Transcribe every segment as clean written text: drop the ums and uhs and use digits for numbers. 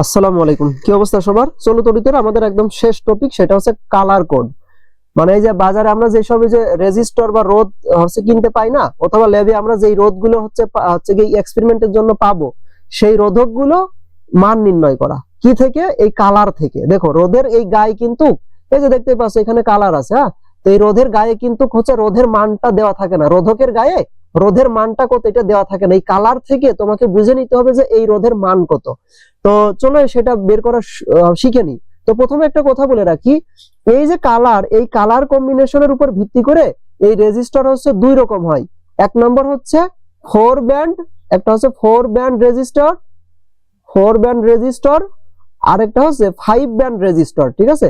আসসালামু আলাইকুম, কি অবস্থা সবার? চলো তরিতর আমাদের একদম শেষ টপিক, সেটা হচ্ছে কালার কোড। মানে এই যে বাজারে আমরা যে সব যে রেজিস্টর বা রোধ হচ্ছে কিনতে পাই না, অথবা ল্যাবে আমরা যেই রোধগুলো হচ্ছে কি এক্সপেরিমেন্টের জন্য পাবো, সেই রোধকগুলো মান নির্ণয় করা কি থেকে? এই কালার থেকে। দেখো রোধের এই গায়ে কিন্তু এই যে দেখতে পাচ্ছ এখানে কালার আছে, হ্যাঁ। তো এই রোধের গায়ে কিন্তু হচ্ছে রোধের মানটা দেওয়া থাকে না, রোধকের গায়ে রোধের মানটা কত এটা দেওয়া থাকে না। এই কালার থেকে তোমাকে বুঝে নিতে হবে যে এই রোধের মান কত। তো চলো সেটা বের করা শিখে নি। তো প্রথমে একটা কথা বলে রাখি, এই যে কালার, এই কালার কম্বিনেশনের উপর ভিত্তি করে এই রেজিস্টার হচ্ছে দুই রকম হয়। এক নম্বর হচ্ছে ফোর ব্যান্ড, একটা হচ্ছে ফোর ব্যান্ড রেজিস্টর, আর একটা হচ্ছে ফাইভ ব্যান্ড রেজিস্টর। ঠিক আছে,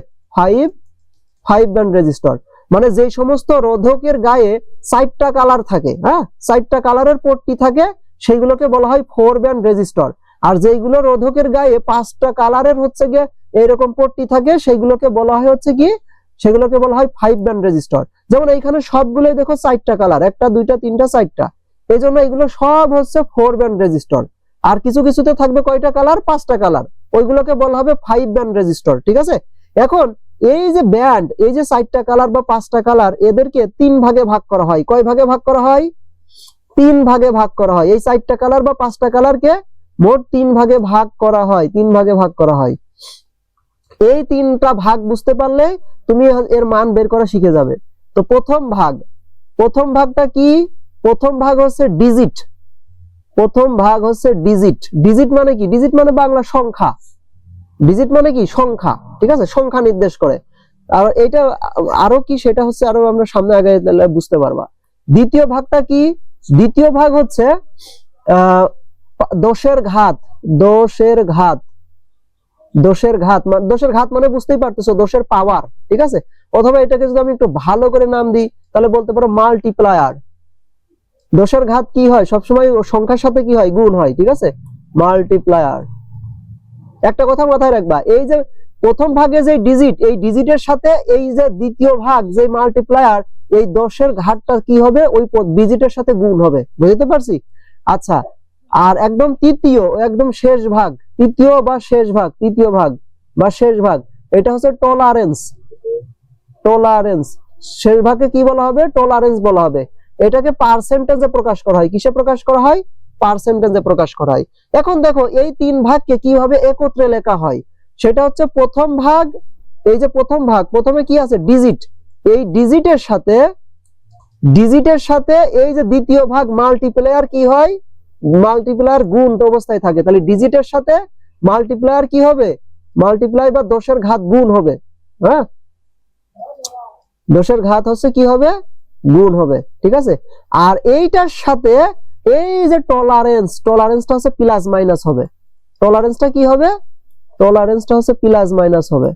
ফাইভ ব্যান্ড রেজিস্টর মানে যে সমস্ত রোধকের গায়ে 4টা কালার থাকে, হ্যাঁ, 4টা কালারের পট্টি থাকে, সেইগুলোকে বলা হয় ফোর ব্যান্ড রেজিস্টর। আর যেগুলো রোধকের গায়ে 5টা কালারের হচ্ছে গিয়ে এইরকম পট্টি থাকে, সেগুলোকে বলা হয় হচ্ছে কি, সেগুলোকে বলা হয় ফাইভ ব্যান্ড রেজিস্টর। যেমন এইখানে সবগুলোই দেখো 4টা কালার, 1টা 2টা 3টা 4টা, এই জন্য এগুলো সব হচ্ছে ফোর ব্যান্ড রেজিস্টর। আর কিছু কিছুতে থাকবে কয়টা কালার? 5টা কালার, ওইগুলোকে বলা হবে ফাইভ ব্যান্ড রেজিস্টর। ঠিক আছে, এখন এই যে ব্যান্ড, এই যে 4টা কালার বা 5টা কালার, এদেরকে 3 ভাগে ভাগ করা হয়। কয় ভাগে ভাগ করা হয়? 3 ভাগে ভাগ করা হয়। এই 4টা কালার বা 5টা কালারকে মোট 3 ভাগে ভাগ করা হয়, 3 ভাগে ভাগ করা হয়। এই 3টা ভাগ বুঝতে পারলে তুমি এর মান বের করা শিখে যাবে। তো প্রথম ভাগটা কি? প্রথম ভাগ হচ্ছে ডিজিট। ডিজিট মানে কি? ডিজিট মানে বাংলা সংখ্যা। ডিজিট মানে কি? সংখ্যা। ঠিক আছে, সংখ্যা নির্দেশ করে। আর এটা আরো কি, সেটা হচ্ছে আরো আমরা সামনে আগে বুঝতে পারবা। দ্বিতীয় ভাগটা কি? দ্বিতীয় ভাগ হচ্ছে দোষের ঘাত মানে বুঝতেই পারতেছো, দোষের পাওয়ার। ঠিক আছে, অথবা এটাকে যদি আমি একটু ভালো করে নাম দিই তাহলে বলতে পারো মাল্টিপ্লায়ার। দোষের ঘাত কি হয়? সবসময় সংখ্যার সাথে কি হয়? গুণ হয়। ঠিক আছে, মাল্টিপ্লায়ার। একটা কথা মাথায় রাখবা, এই যে প্রথম ভাগে যে ডিজিট, এই ডিজিটের সাথে এই যে দ্বিতীয় ভাগ যে মাল্টিপ্লায়ার, এই দোষের ঘাতটা কি হবে? ওই ডিজিটের সাথে গুণ হবে। বুঝতে পারছি? আচ্ছা, আর একদম একদম শেষ ভাগ, তৃতীয় বা শেষ ভাগ, এটা হচ্ছে টলারেন্স। শেষ ভাগকে কি বলা হবে? টলারেন্স বলা হবে। এটাকে পার্সেন্টেজে প্রকাশ করা হয়। কিসে প্রকাশ করা হয়? পার্সেন্টেজে প্রকাশ করা হয়। এখন দেখো এই 3 ভাগকে কিভাবে একত্রে লেখা হয়, সেটা হচ্ছে প্রথম ভাগ। এই যে প্রথম ভাগ, প্রথমে কি আছে? ডিজিট। এই ডিজিটের সাথে এই যে দ্বিতীয় ভাগ মাল্টিপ্লায়ার কি হয়? মাল্টিপ্লায়ার গুণ অবস্থায় থাকে। তাহলে ডিজিটের সাথে মাল্টিপ্লায়ার কি হবে? মাল্টিপ্লাই বা দোষের ঘাত গুণ হবে। হ্যাঁ, দোষের ঘাত হচ্ছে কি হবে? গুণ হবে। ঠিক আছে, আর এইটার সাথে এই যে টলারেন্সটা হচ্ছে প্লাস মাইনাস হবে। টলারেন্সটা কি হবে? টলারেন্সটা হচ্ছে প্লাস মাইনাস হবে।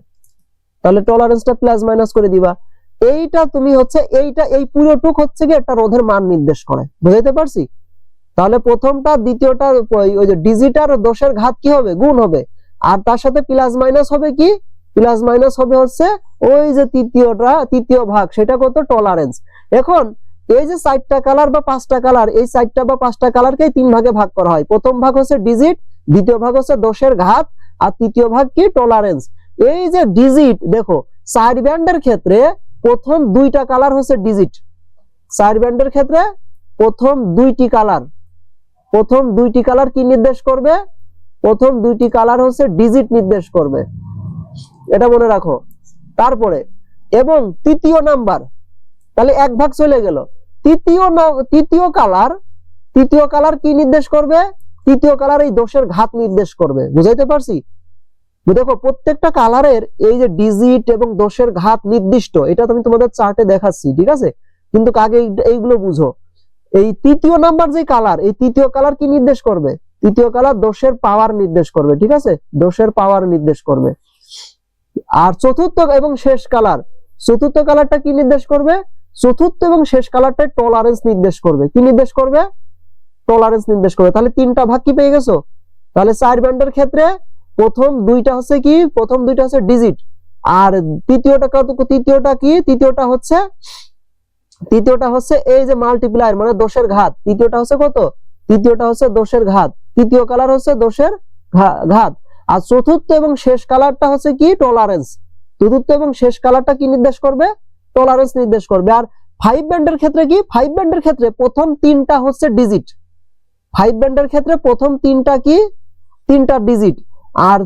তাহলে টলারেন্সটা প্লাস মাইনাস করে দিবা। এইটা তুমি হচ্ছে এই পুরোটুক হচ্ছে কি একটা রোধের মান নির্দেশ করে। বুঝাইতে পারছি? তাহলে প্রথমটা দ্বিতীয়টা ওই যে ডিজিট আর দোষের ঘাত কি হবে? গুণ হবে। আর তার সাথে প্লাস মাইনাস হবে কি? প্লাস মাইনাস হবে হচ্ছে ওই যে তৃতীয় ভাগ, সেটা কত? টলারেন্স। এখন এই যে 4টা কালার বা 5টা কালার, এই 4টা বা 5টা কালারকে 3 ভাগে ভাগ করা হয়। প্রথম ভাগ হচ্ছে ডিজিট, দ্বিতীয় ভাগ হচ্ছে দোষের ঘাত, আর তৃতীয় ভাগ কি? টলারেন্স। এই যে ডিজিট, দেখো 4 ব্যান্ডের ক্ষেত্রে প্রথম 2টা কালার হচ্ছে ডিজিট। 4 ব্যান্ডের ক্ষেত্রে প্রথম 2টি কালার কি নির্দেশ করবে? প্রথম 2টি কালার হচ্ছে ডিজিট নির্দেশ করবে, এটা মনে রাখো। তারপরে এবং তৃতীয় নাম্বার, তাহলে 1 ভাগ চলে গেল। তৃতীয় কালার কি নির্দেশ করবে? তৃতীয় কালার এই দোষের ঘাত নির্দেশ করবে। বুঝাইতে পারছি? দেখো প্রত্যেকটা কালারের এই যে ডিজিট এবং দোষের ঘাত নির্দিষ্ট, এটা আমি তোমাদের চার্টে দেখাচ্ছি। ঠিক আছে, কিন্তু আগে এইগুলো বুঝো। এই তৃতীয় নাম্বার যে কালার, এই তৃতীয় কালার কি নির্দেশ করবে? তৃতীয় কালার দোষের পাওয়ার নির্দেশ করবে। ঠিক আছে, দোষের পাওয়ার নির্দেশ করবে। আর চতুর্থ এবং শেষ কালারটা কি নির্দেশ করবে? চতুর্থ এবং শেষ কালারটা টলারেন্স নির্দেশ করবে। কি নির্দেশ করবে? টলারেন্স নির্দেশ করবে। তাহলে 3টা ভাগ কি পেয়ে গেছো? তাহলে 4 ব্যান্ডের ক্ষেত্রে প্রথম 2টা হচ্ছে কি? প্রথম 2টা হচ্ছে ডিজিট। আর তৃতীয়টা কি? তৃতীয়টা হচ্ছে এই যে মাল্টিপ্লায়ার মানে দোষের ঘাত। তৃতীয়টা হচ্ছে কত? তৃতীয়টা হচ্ছে দোষের ঘাত। তৃতীয় কালার হচ্ছে দোষের ঘাত। আর চতুর্থ এবং শেষ কালারটা হচ্ছে কি টলারেন্স। চতুর্থ এবং শেষ কালারটা কি নির্দেশ করবে? টলারেন্স নির্দেশ করবে। আর 5 ব্যান্ডের ক্ষেত্রে কি? 5 ব্যান্ডের ক্ষেত্রে প্রথম তিনটা হচ্ছে ডিজিট। 5 ব্যান্ডের ক্ষেত্রে প্রথম তিনটা কি? তিনটা ডিজিট। আর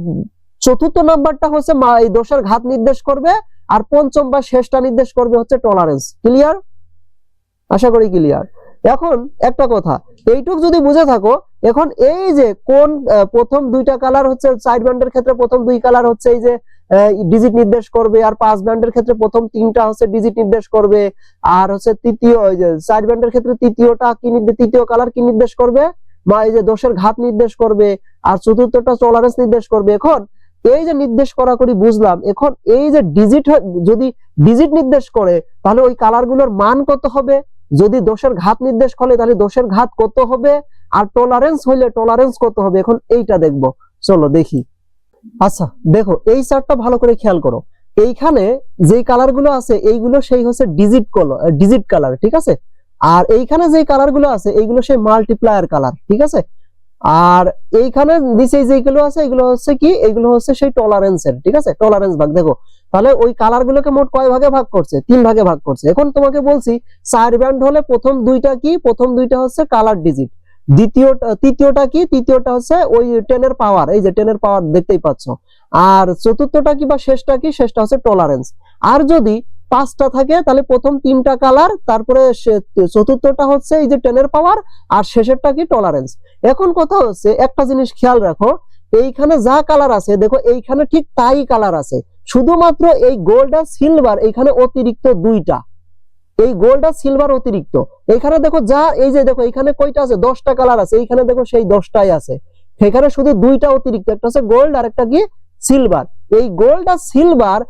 চতুর্থ নাম্বারটা হচ্ছে এই দোষের ঘাত নির্দেশ করবে, আর পঞ্চম বা শেষটা নির্দেশ করবে হচ্ছে টলারেন্স। ক্লিয়ার? আশা করি ক্লিয়ার। এখন একটা কথা, এইটুক যদি বুঝে থাকো, এখন এই যে কোন প্রথম দুইটা কালার হচ্ছে 4 ব্যান্ডের ক্ষেত্রে প্রথম দুই কালার হচ্ছে এই যে ডিজিট নির্দেশ করবে, আর 5 ব্যান্ডের ক্ষেত্রে প্রথম তিনটা হচ্ছে ডিজিট নির্দেশ করবে, আর হচ্ছে তৃতীয় ওই যে 4 ব্যান্ডের ক্ষেত্রে তৃতীয়টা কি তৃতীয় কালার কি নির্দেশ করবে? বা এই যে দোষের ঘাত নির্দেশ করবে, আর চতুর্থটা টলারেন্স নির্দেশ করবে। এখন এই যে নির্দেশ করা করি বুঝলাম, এখন এই যে ডিজিট যদি ডিজিট নির্দেশ করে তাহলে ওই কালারগুলোর মান কত হবে? যদি দোষের ঘাত নির্দেশ করে তাহলে দোষের ঘাত কত হবে, আর টলারেন্স হইলে টলারেন্স কত হবে? এখন এইটা দেখবো, চলো দেখি। আচ্ছা দেখো, এই চার্টটা ভালো করে খেয়াল করো। এইখানে যে কালার গুলো আছে এইগুলো সেই হচ্ছে ডিজিট কালার, ঠিক আছে। আর এইখানে যে কালার গুলো আছে এইগুলো সেই মাল্টিপ্লায়ার কালার, ঠিক আছে। আর এইখানে নিচে যেগুলো আছে এগুলো হচ্ছে কি? এগুলো হচ্ছে সেই টলারেন্সের, ঠিক আছে, টলারেন্স ভাগ। দেখো তাহলে ওই কালার গুলোকে মোট কয় ভাগে ভাগ করছে? 3 ভাগে ভাগ করছে। এখন তোমাকে বলছি 4 ব্যান্ড হলে প্রথম দুইটা কি? প্রথম দুইটা হচ্ছে কালার ডিজিট, তৃতীয়টা কি? তৃতীয়টা হচ্ছে ওই 10 এর পাওয়ার, এই যে 10 এর পাওয়ার দেখতেই পাচ্ছ। আর চতুর্থটা কি বা শেষটা কি? শেষটা হচ্ছে টলারেন্স। আর যদি 5টা থাকে তাহলে প্রথম 3টা কালার, তারপরে চতুর্থটা হচ্ছে এই যে 10 এর পাওয়ার, আর শেষেরটা কি? টলারেন্স। এখন কথা হচ্ছে একটা জিনিস খেয়াল রাখো, এইখানে যা কালার আছে দেখো এইখানে ঠিক তাই কালার আছে, শুধুমাত্র এই গোল্ড আর সিলভার এইখানে অতিরিক্ত দুইটা, এই গোল্ড আর সিলভার অতিরিক্ত। এখানে দেখো যা এই যে দেখো এখানে কয়টা আছে? 10টা কালার আছে, এইখানে দেখো সেই 10টাই আছে। এখানে শুধু দুইটা অতিরিক্ত, একটা হচ্ছে গোল্ড আর একটা কি? সিলভার। এই গোল্ড আর সিলভার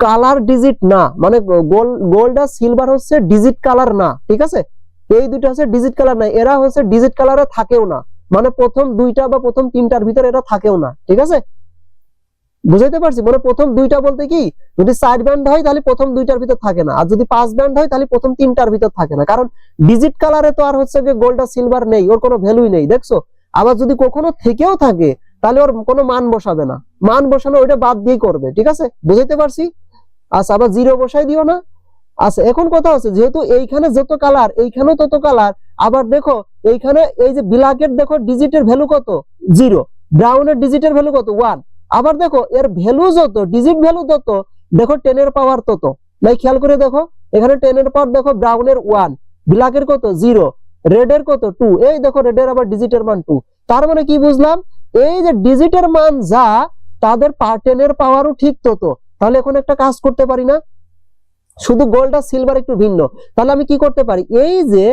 কালার ডিজিট না, মানে গোল্ড আর সিলভার হচ্ছে ডিজিট কালার না, ঠিক আছে। এই দুইটা হচ্ছে ডিজিট কালার না, এরা হচ্ছে ডিজিট কালারে থাকেও না, মানে প্রথম দুইটা বা প্রথম তিনটার ভিতরে এরা থাকেও না, ঠিক আছে। বুঝাইতে পারছি? মানে প্রথম দুইটা বলতে কি, যদি 4 ব্যান্ড হয় তাহলে প্রথম দুইটার ভিতর থাকে না, আর যদি 5 ব্যান্ড হয় তাহলে প্রথম তিনটার ভিতর থাকে না, কারণ ডিজিট কালারে তো আর হচ্ছে গোল্ড আর সিলভার নেই, ওর কোনো ভ্যালুই নেই, দেখছো। আবার যদি কখনো থেকেও থাকে তাহলে ওর কোনো মান বসাবে না, মান বসানো ওইটা বাদ দিয়ে করবে, ঠিক আছে। বুঝাইতে পারছি? আচ্ছা, আবার 0 বসাই দিও না। আচ্ছা, এখন কথা হচ্ছে যেহেতু এইখানে যত কালার এইখানেও তত কালার, আবার দেখো এইখানে এই যে ব্ল্যাকের দেখো ডিজিটের ভ্যালু কত? 0, ব্রাউনের ডিজিটের ভ্যালু কত? 1। আবার দেখো এর ভ্যালু যত, ডিজিট ভ্যালু তত, দেখো 10 এর পাওয়ার তত। নাই খেয়াল করে দেখো, এখানে 10 এর পাওয়ার দেখো, ব্রাউনের 1, ব্ল্যাকের কত? 0, রেডের কত? 2। এই দেখো রেডের আবার ডিজিটের মান 2। তার মানে কি বুঝলাম? এই যে ডিজিটের মান যা, তাদের 10 এর পাওয়ারও ঠিক তত। তাহলে এখন একটা কাজ করতে পারি না, শুধু গোল্ড আর সিলভার একটু ভিন্ন, তাহলে আমি কি করতে পারি? এই যে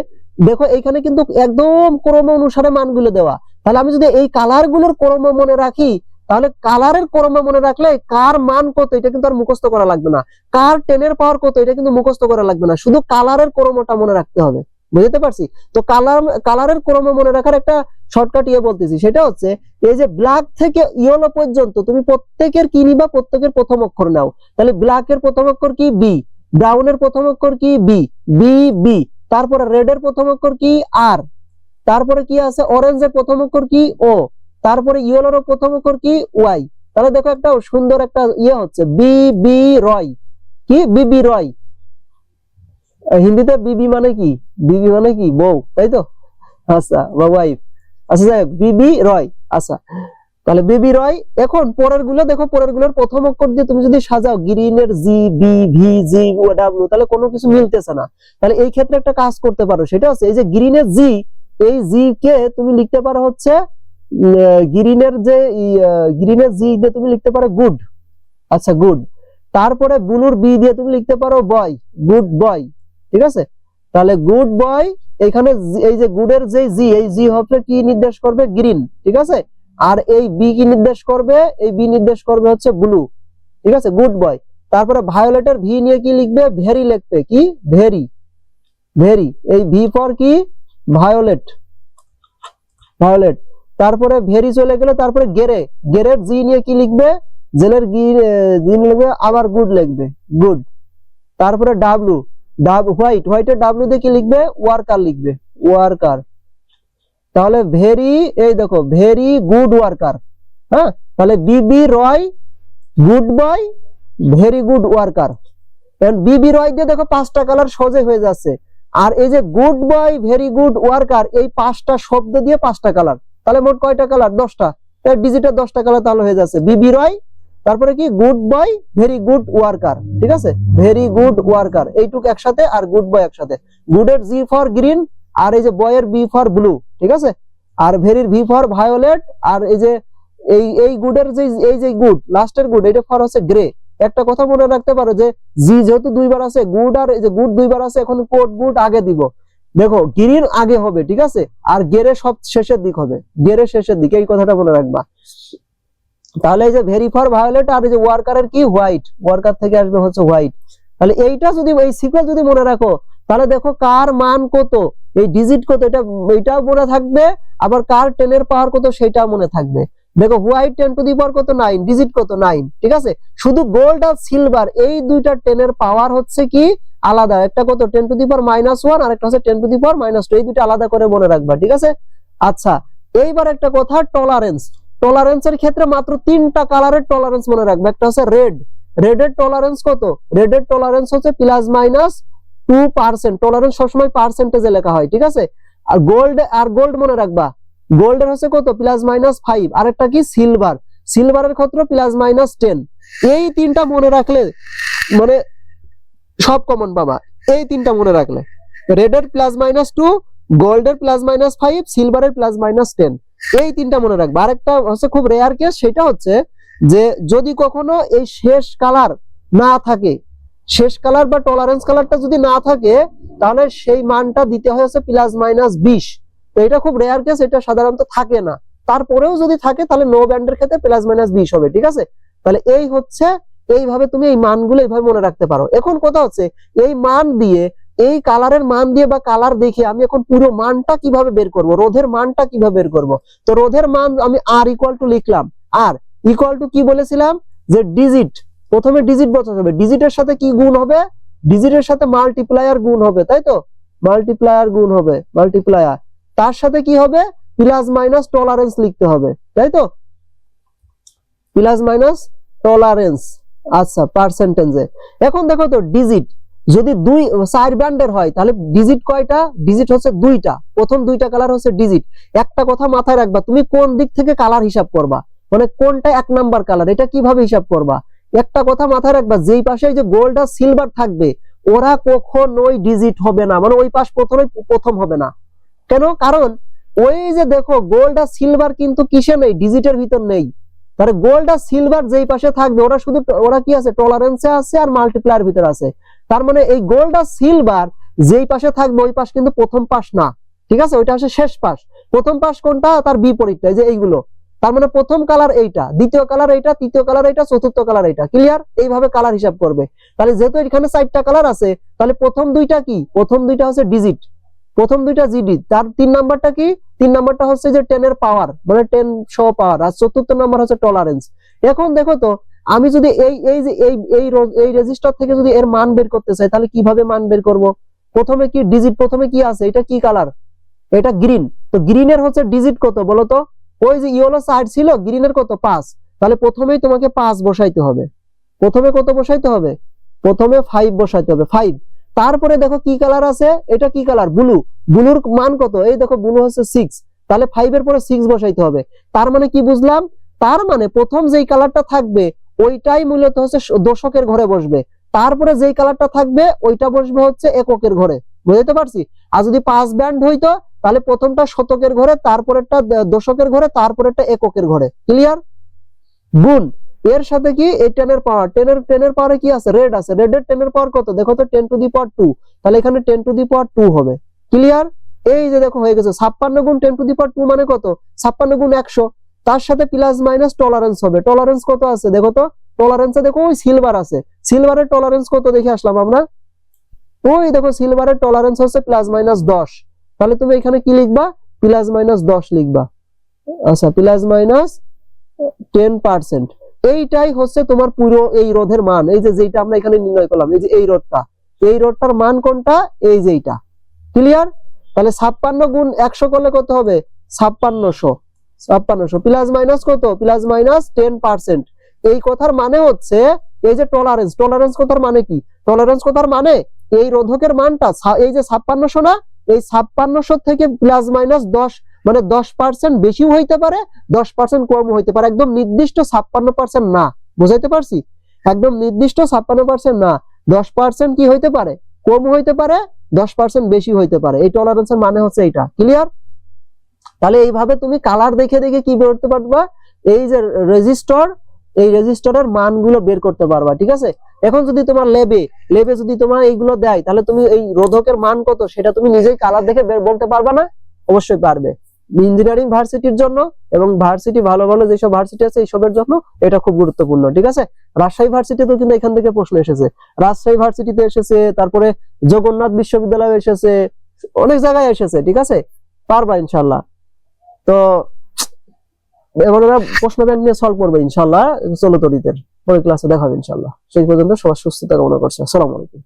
দেখো এইখানে কিন্তু একদম ক্রম অনুসারে মানগুলো দেওয়া, তাহলে আমি যদি এই কালার গুলোর ক্রম মনে রাখি, তাহলে কালারের ক্রম মনে রাখলে কার মান কত এটা কিন্তু আর মুখস্থ করা লাগবে না, কার 10 এর পাওয়ার কত এটা কিন্তু মুখস্থ করা লাগবে না, শুধু কালারের ক্রমটা মনে রাখতে হবে। বুঝতে পারছি? তো কালারের ক্রম মনে রাখার একটা শর্টকাট বলতেছি, সেটা হচ্ছে এই যে ব্ল্যাক থেকে ইয়েলো পর্যন্ত তুমি প্রত্যেকের কি নিবা? প্রত্যেকের প্রথম অক্ষর নাও। তাহলে ব্ল্যাকের প্রথম অক্ষর কি? বি। ব্রাউনের প্রথম অক্ষর কি? B, B B. তারপরে রেডের প্রথম অক্ষর কি? আর। তারপরে কি আছে? অরেঞ্জের প্রথম অক্ষর কি? ও। তারপরে ইয়েলোর প্রথম অক্ষর কি? ওয়াই। তাহলে দেখো একটা সুন্দর একটা হচ্ছে বি বি রয়। কি? বিবি রয়। হিন্দিতে বিবি মানে কি? বিবি মানে কি? বউ, তাই তো? আচ্ছা, বা ওয়াইফ। আচ্ছা যাই হোক, বিবি রয়। আচ্ছা, তাহলে বিবি রয়। এখন পরের গুলো দেখো, পরের গুলোর প্রথম অক্ষর দিয়ে তুমি যদি সাজাও, গ্রিনের জি, বি, ভি, জি, ডাব্লিউ, তাহলে কোনো কিছু মিলতেছে না। তাহলে এই ক্ষেত্রে একটা কাজ করতে পারো, সেটা হচ্ছে এই যে গ্রিনের জি, এই জি কে তুমি লিখতে পারো হচ্ছে গ্রিনের জি দিয়ে তুমি লিখতে পারো গুড। আচ্ছা, গুড। তারপরে ব্লুর বি দিয়ে তুমি লিখতে পারো বয়, গুড বয়, ঠিক আছে। তাহলে গুড বয়, এখানে এই যে গুডের যে জি, এই জি হবে কি নির্দেশ করবে? গ্রিন, ঠিক আছে। আর এই বি কি নির্দেশ করবে? এই বি নির্দেশ করবে হচ্ছে ব্লু, ঠিক আছে, গুড বয়। তারপরে ভায়োলেটের ভি নিয়ে কি লিখবে? ভেরি লিখবে। কি? Very, very. এই ভি ফর কি? Violet, violet. তারপরে ভেরি চলে গেল, তারপরে গেরে, গেরের জি নিয়ে কি লিখবে? জেলের জি লিখবে, আবার গুড লিখবে, গুড। তারপরে ডাব্লু, হোয়াইট, হোয়াইটের ডাব্লু দিয়ে কি লিখবে? ওয়ার্কার লিখবে, ওয়ার্কার। তাহলে ভেরি, এই দেখো ভেরি গুড ওয়ার্কার, হ্যাঁ, তাহলে Bibi Roy good boy very good worker. Bibi Roy দিয়ে দেখো 5টা কালার সহজে হয়ে যাচ্ছে, আর এই যে good boy very good worker এই 5টা শব্দ দিয়ে 5টা কালার, তাহলে মোট কয়টা কালার? 10টা। ডিজিটের 10টা কালার তাহলে হয়ে যাচ্ছে বিবি রয়, তারপরে কি good boy very good worker, ঠিক আছে, ভেরি গুড ওয়ার্কার এইটুক একসাথে, আর গুড বয় একসাথে। গুডের জি ফর গ্রিন, আর এই যে বয়ের বি ফর ব্লু, ঠিক আছে, আর ভেরির ভি ফর ভায়োলেট, আর এই যে এই গুডের যে এই যে গুড লাস্টের গুড এটা ফর হচ্ছে গ্রে। একটা কথা মনে রাখতে পারো যে জি যেহেতু দুইবার আছে, গুড আর এই যে গুড দুইবার আছে, এখন কোড গুড আগে দিব, দেখো গ্রিন আগে হবে, ঠিক আছে, আর গেরে সব শেষের দিক হবে, গেরে শেষের দিকে, এই কথাটা মনে রাখবা। তাহলে এই যে ভেরি ফর ভায়োলেট, আর এই যে ওয়ার্কারের কি হোয়াইট, ওয়ার্কার থেকে আসবে হচ্ছে হোয়াইট। তাহলে এইটা যদি এই সিকোয়েন্স যদি মনে রাখো, তাহলে দেখো কার মান কত, এই ডিজিট কত, এইটাও মনে থাকবে, আবার কার 10 এর পাওয়ার কত সেটাও মনে থাকবে। দেখো হোয়াইট 10 টু দি পাওয়ার কত 9, ডিজিট কত 9, ঠিক আছে। শুধু গোল্ড আর সিলভার এই দুইটা 10 এর পাওয়ার হচ্ছে কি আলাদা, একটা কত 10 টু দি পাওয়ার -1 আর একটা হচ্ছে 10 টু দি পাওয়ার -2, এই দুটো আলাদা করে মনে রাখবা, ঠিক আছে। আচ্ছা, এইবার একটা কথা, টলারেন্স। টলারেন্সের ক্ষেত্রে মাত্র 3টা কালারের টলারেন্স মনে রাখবে। একটা হচ্ছে রেড, রেডের টলারেন্স কত? রেডের টলারেন্স হচ্ছে +-2%। টলারেন্স সবসময় পার্সেন্টেজে লেখা হয়, ঠিক আছে। আর গোল্ড মনে রাখবা, গোল্ডের হচ্ছে কত +-5। আরেকটা কি সিলভার, সিলভারের ক্ষেত্রে +-10। এই 3টা মনে রাখলে মানে সব কমন পাবা, এই 3টা মনে রাখলে, রেডের +-2, গোল্ডের +-5, সিলভারের +-10, এই 3টা মনে রাখবা। আরেকটা হচ্ছে খুব রেয়ার কেস, সেটা হচ্ছে যে যদি কখনো এই শেষ কালার না থাকে, শেষ কালার বা টলারেন্স কালারটা যদি না থাকে, তাহলে সেই মানটা দিতে হয় হচ্ছে +-20। তো এটা খুব রেয়ার কেস, এটা সাধারণত থাকে না, তারপরেও যদি থাকে তাহলে নো ব্যান্ডের ক্ষেত্রে +-20 হবে, ঠিক আছে। তাহলে এই হচ্ছে, এইভাবে তুমি এই মানগুলো এইভাবে মনে রাখতে পারো। এখন কথা হচ্ছে এই মান দিয়ে, এই কালারের মান দিয়ে বা কালার দেখে আমি এখন পুরো মানটা কিভাবে বের করব, রোধের মানটা কিভাবে বের করব। তো রোধের মান আমি আর ইকুয়াল টু লিখলাম, আর ইকুয়াল টু কি বলেছিলাম যে ডিজিট, প্রথমে ডিজিট বসাতে হবে, ডিজিটের সাথে কি গুণ হবে, ডিজিটের সাথে মাল্টিপ্লায়ার গুণ হবে, তাই তো, মাল্টিপ্লায়ার গুণ হবে, মাল্টিপ্লায়ার, তার সাথে কি হবে প্লাস টলারেন্স লিখতে হবে, তাই তো, প্লাস টলারেন্স। আচ্ছা, পার্সেন্টেজে। এখন দেখো তো ডিজিট যদি 4 ব্যান্ডের হয় তাহলে ডিজিট কয়টা? ডিজিট হচ্ছে 2টা, প্রথম 2টা কালার হচ্ছে ডিজিট। একটা কথা মাথায় রাখবা, তুমি কোন দিক থেকে কালার হিসাব করবা, মানে কোনটা 1 নাম্বার কালার, এটা কিভাবে হিসাব করবা। একটা কথা মাথায় রাখবা, যেই পাশে যে গোল্ড আর সিলভার থাকবে ওরা কখনোই ডিজিট হবে না, মানে ওই পাশ প্রথম হবে না। কেন? কারণ ওই যে দেখো গোল্ড আর সিলভার কিন্তু কিসে নেই, ডিজিটের ভিতর নেই। তাহলে গোল্ড আর সিলভার যেই পাশে থাকবে ওরা কি আছে, টলারেন্সে আছে আর মাল্টিপ্লায়ার ভিতর আছে। তার মানে এই গোল্ড আর সিলভার যেই পাশে থাকবে ওই পাশ কিন্তু প্রথম পাশ না, ঠিক আছে, ওইটা হচ্ছে শেষ পাশ। প্রথম পাশ কোনটা, তার বিপরীতটা, এই যে এইগুলো। তার মানে প্রথম কালার এইটা, দ্বিতীয় কালার এইটা, তৃতীয় কালার এইটা, চতুর্থ কালার এইটা। ক্লিয়ার? এইভাবে কালার হিসাব করবে। তাহলে যেহেতু এখানে 4টা কালার আছে, তাহলে প্রথম 2টা কি, প্রথম 2টা হচ্ছে ডিজিট, প্রথম 2টা জিডি, তার 3 নাম্বারটা কি, 3 নাম্বারটা হচ্ছে যে 10 এর পাওয়ার, মানে 10 শো পাওয়ার, আর চতুর্থ নাম্বার হচ্ছে টলারেন্স। এখন দেখো তো আমি যদি এই রেজিস্টার থেকে যদি এর মান বের করতে চাই, তাহলে কিভাবে মান বের করব? প্রথমে কি ডিজিট, প্রথমে কি আছে, এটা কি কালার, এটা গ্রিন। তো গ্রিনের হচ্ছে ডিজিট কত বলো তো? ওই যে ইয়েলো সাইড ছিল, গ্রিনের কত 5। তাহলে প্রথমেই তোমাকে 5 বসাইতে হবে। প্রথমে কত বসাইতে হবে? প্রথমে 5 বসাইতে হবে, 5। তারপরে দেখো কি কালার আছে, এটা কি কালার, ব্লু। ব্লুর মান কত? এই দেখো ব্লু হচ্ছে 6। তাহলে 5 এর পরে 6 বসাইতে হবে। তার মানে কি বুঝলাম? তার মানে প্রথম যেই কালারটা থাকবে ওইটাই মূলত হচ্ছে দশকের ঘরে বসবে, তারপরে যেই কালারটা থাকবে ওইটা বসবে হচ্ছে এককের ঘরে। বুঝতে পারছি? আর যদি 5 ব্যান্ড হইতো তাহলে প্রথমটা শতকের ঘরে, তারপরেরটা দশকের ঘরে, তারপরেরটা এককের ঘরে। ক্লিয়ার? গুণ এর সাথে কি এই 10 এর পাওয়ার, 10 এর পাওয়ারে কি আছে, রেড আছে, রেডের 10 এর পাওয়ার কত দেখো তো, 10 টু দি পাওয়ার 2। তাহলে এখানে 10 টু দি পাওয়ার 2 হবে। ক্লিয়ার? এই যে দেখো হয়ে গেছে 56 গুণ 10 টু দি পাওয়ার 2 মানে কত, 56 গুণ 100। তার সাথে প্লাস টলারেন্স হবে। টলারেন্স কত আছে দেখো তো, টলারেন্সে দেখো ওই সিলভার আছে, সিলভারের টলারেন্স কত দেখে আসলাম আমরা, ওই দেখো সিলভারের টলারেন্স হচ্ছে +-10। তাহলে তুমি এখানে কি লিখবা, +-10 লিখবা। আচ্ছা, +-10%। এইটাই হচ্ছে তোমার পুরো এই রোধের মান, এই যে যেটা আমরা এখানে নির্ণয় করলাম, এই যে এই রোধটার মান কোনটা, এই যে এইটা। ক্লিয়ার? তাহলে 56 গুণ 100 করলে কত হবে, 5600। 5600 প্লাস মাইনাস কত, প্লাস মাইনাস 10%। এই কথার মানে হচ্ছে এই যে টলারেন্স, টলারেন্স কথার মানে কি, টলারেন্স কথার মানে এই রোধকের মানটা এই যে 5600 না, এই 5600 থেকে প্লাস মাইনাস 10 মানে 10% বেশিও হইতে পারে, 10% কম হইতে পারে, একদম নির্দিষ্ট 56% না। বুঝাইতে পারছি? একদম নির্দিষ্ট 56% না, 10% কি হইতে পারে, কম হইতে পারে, 10% বেশি হইতে পারে। এই টলারেন্সের মানে হচ্ছে এইটা। ক্লিয়ার? তাহলে এইভাবে তুমি কালার দেখে দেখে কি বের করতে পারবা, এই যে রেজিস্টর, এই রেজিস্টরের মানগুলো বের করতে পারবা। ঠিক আছে? এখন যদি তোমার লেবে যদি তোমার এইগুলো দেয়, তাহলে তুমি এই রোধকের মান কত সেটা তুমি নিজেই কালার দেখে বলতে পারবা না? অবশ্যই পারবে। ইঞ্জিনিয়ারিং ভার্সিটির জন্য এবং ভার্সিটি ভালো ভালো যেসব ভার্সিটি আছে এইসবের জন্য এটা খুব গুরুত্বপূর্ণ। ঠিক আছে? রাজশাহী ভার্সিটিতেও কিন্তু এখান থেকে প্রশ্ন এসেছে, রাজশাহী ভার্সিটিতে এসেছে, তারপরে জগন্নাথ বিশ্ববিদ্যালয়ে এসেছে, অনেক জায়গায় এসেছে। ঠিক আছে? পারবা ইনশাল্লাহ। তো এবার ওরা প্রশ্ন ব্যাংক নিয়ে সলভ করবে ইনশাল্লাহ 16 তরিতের পরে ক্লাসে দেখাবে ইনশাল্লাহ। সেই পর্যন্ত সবার সুস্থতা কামনা করছি। আসসালামু আলাইকুম।